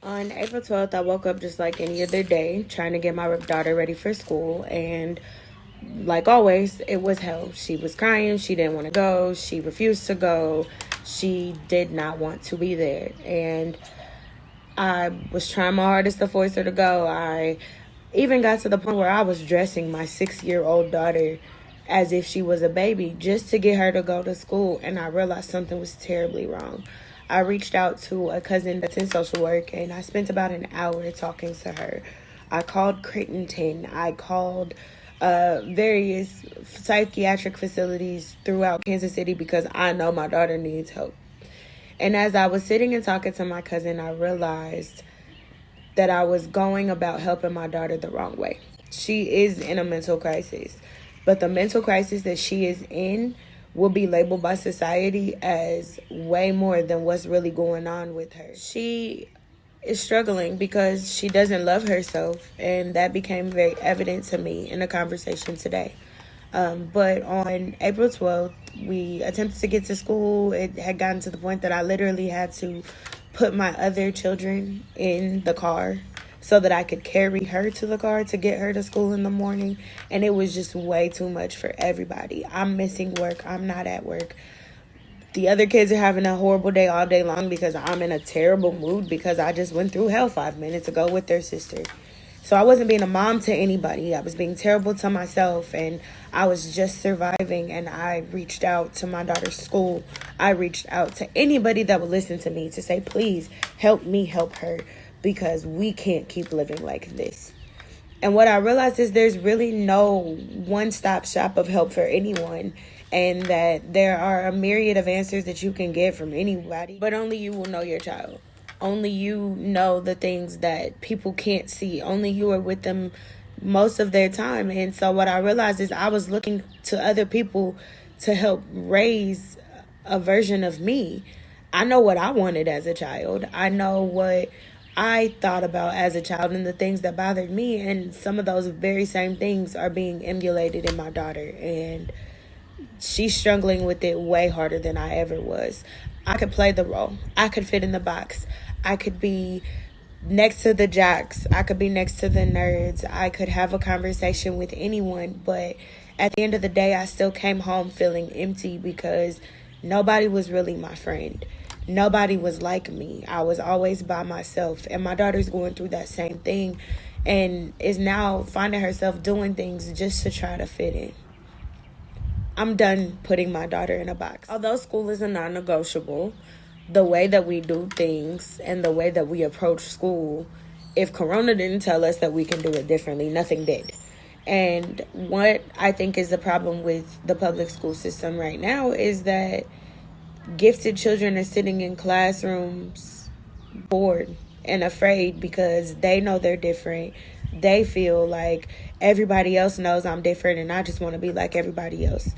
On April 12th, I woke up just like any other day, trying to get my daughter ready for school. And like always, it was hell. She was crying. She didn't want to go. She refused to go. She did not want to be there. And I was trying my hardest to force her to go. I even got to the point where I was dressing my 6-year-old daughter as if she was a baby just to get her to go to school. And I realized something was terribly wrong. I reached out to a cousin that's in social work, and I spent about an hour talking to her. I called Crittenton. I called various psychiatric facilities throughout Kansas City because I know my daughter needs help. And as I was sitting and talking to my cousin, I realized that I was going about helping my daughter the wrong way. She is in a mental crisis, but the mental crisis that she is in will be labeled by society as way more than what's really going on with her. She is struggling because she doesn't love herself, and that became very evident to me in a conversation today. But on April 12th, we attempted to get to school. It had gotten to the point that I literally had to put my other children in the car so that I could carry her to the car to get her to school in the morning. And it was just way too much for everybody. I'm missing work. I'm not at work. The other kids are having a horrible day all day long because I'm in a terrible mood because I just went through hell 5 minutes ago with their sister. So I wasn't being a mom to anybody. I was being terrible to myself, and I was just surviving. And I reached out to my daughter's school. I reached out to anybody that would listen to me to say, please help me help her, because we can't keep living like this. And what I realized is there's really no one-stop shop of help for anyone, and that there are a myriad of answers that you can get from anybody, but only you will know your child. Only you know the things that people can't see. Only you are with them most of their time. And so what I realized is I was looking to other people to help raise a version of me. I know what I wanted as a child. I know what I thought about as a child and the things that bothered me, and some of those very same things are being emulated in my daughter, and she's struggling with it way harder than I ever was. I could play the role. I could fit in the box. I could be next to the jocks. I could be next to the nerds. I could have a conversation with anyone, but at the end of the day, I still came home feeling empty because nobody was really my friend. Nobody was like me. I was always by myself. And my daughter's going through that same thing and is now finding herself doing things just to try to fit in. I'm done putting my daughter in a box. Although school is a non-negotiable, the way that we do things and the way that we approach school, if Corona didn't tell us that we can do it differently, nothing did. And what I think is the problem with the public school system right now is that gifted children are sitting in classrooms bored and afraid because they know they're different. They feel like everybody else knows I'm different and I just want to be like everybody else.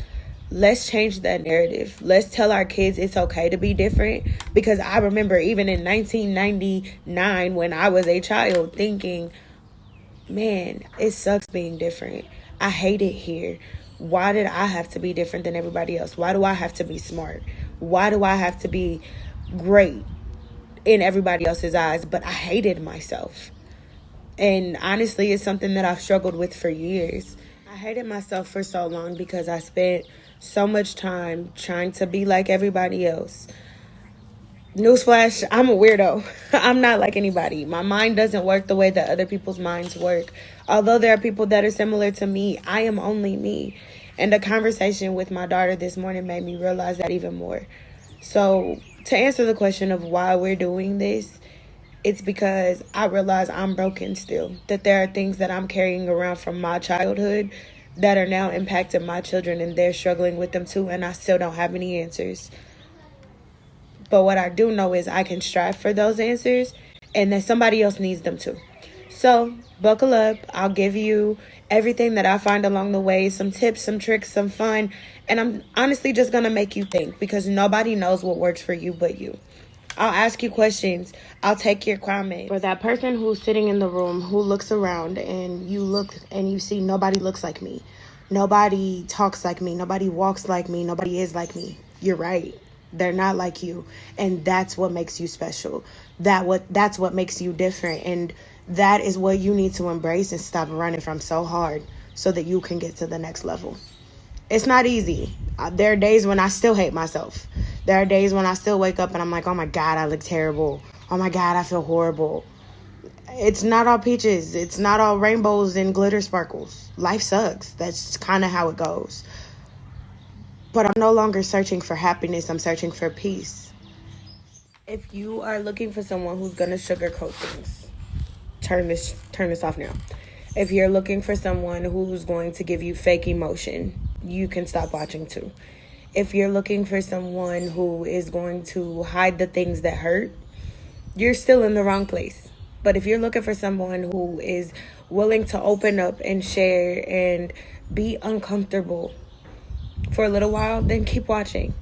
Let's change that narrative. Let's tell our kids it's okay to be different, because I remember even in 1999 when I was a child thinking, man, it sucks being different. I hate it here. Why did I have to be different than everybody else? Why do I have to be smart? Why do I have to be great in everybody else's eyes? But I hated myself. And honestly, it's something that I've struggled with for years. I hated myself for so long because I spent so much time trying to be like everybody else. Newsflash, I'm a weirdo. I'm not like anybody. My mind doesn't work the way that other people's minds work. Although there are people that are similar to me, I am only me. And the conversation with my daughter this morning made me realize that even more. So to answer the question of why we're doing this, it's because I realize I'm broken still. That there are things that I'm carrying around from my childhood that are now impacting my children, and they're struggling with them too, and I still don't have any answers. But what I do know is I can strive for those answers, and that somebody else needs them too. So buckle up. I'll give you everything that I find along the way, some tips, some tricks, some fun. And I'm honestly just going to make you think, because nobody knows what works for you but you. I'll ask you questions. I'll take your comments. For that person who's sitting in the room who looks around and you look and you see nobody looks like me, nobody talks like me, nobody walks like me, nobody is like me. You're right. They're not like you. And that's what makes you special. That's what makes you different, and that is what you need to embrace and stop running from so hard so that you can get to the next level. It's not easy. There are days when I still hate myself. There are days when I still wake up and I'm like, oh my God, I look terrible. Oh my God, I feel horrible. It's not all peaches. It's not all rainbows and glitter sparkles. Life sucks. That's kind of how it goes. But I'm no longer searching for happiness. I'm searching for peace. If you are looking for someone who's going to sugarcoat things, turn this off now. If you're looking for someone who's going to give you fake emotion, you can stop watching too. If you're looking for someone who is going to hide the things that hurt, you're still in the wrong place. But if you're looking for someone who is willing to open up and share and be uncomfortable for a little while, then keep watching.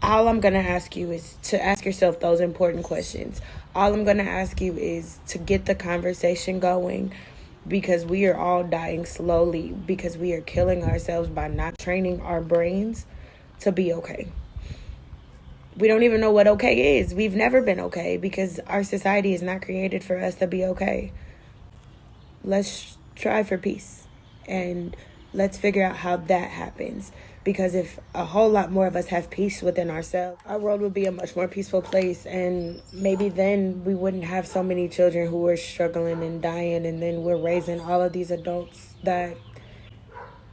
All I'm going to ask you is to ask yourself those important questions. All I'm going to ask you is to get the conversation going, because we are all dying slowly because we are killing ourselves by not training our brains to be okay. We don't even know what okay is. We've never been okay because our society is not created for us to be okay. Let's try for peace and let's figure out how that happens. Because if a whole lot more of us have peace within ourselves, our world would be a much more peaceful place. And maybe then we wouldn't have so many children who are struggling and dying. And then we're raising all of these adults that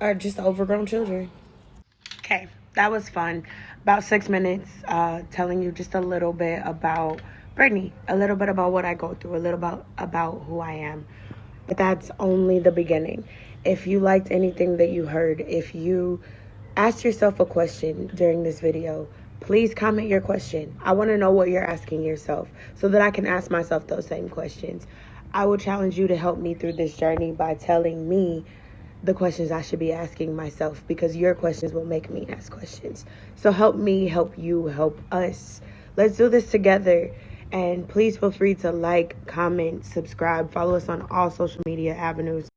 are just overgrown children. Okay, that was fun. About 6 minutes telling you just a little bit about Brittney, a little bit about what I go through, a little about who I am. But that's only the beginning. If you liked anything that you heard, if you ask yourself a question during this video, please comment your question. I want to know what you're asking yourself so that I can ask myself those same questions. I will challenge you to help me through this journey by telling me the questions I should be asking myself, because your questions will make me ask questions. So help me, help you, help us. Let's do this together. And please feel free to like, comment, subscribe, follow us on all social media avenues.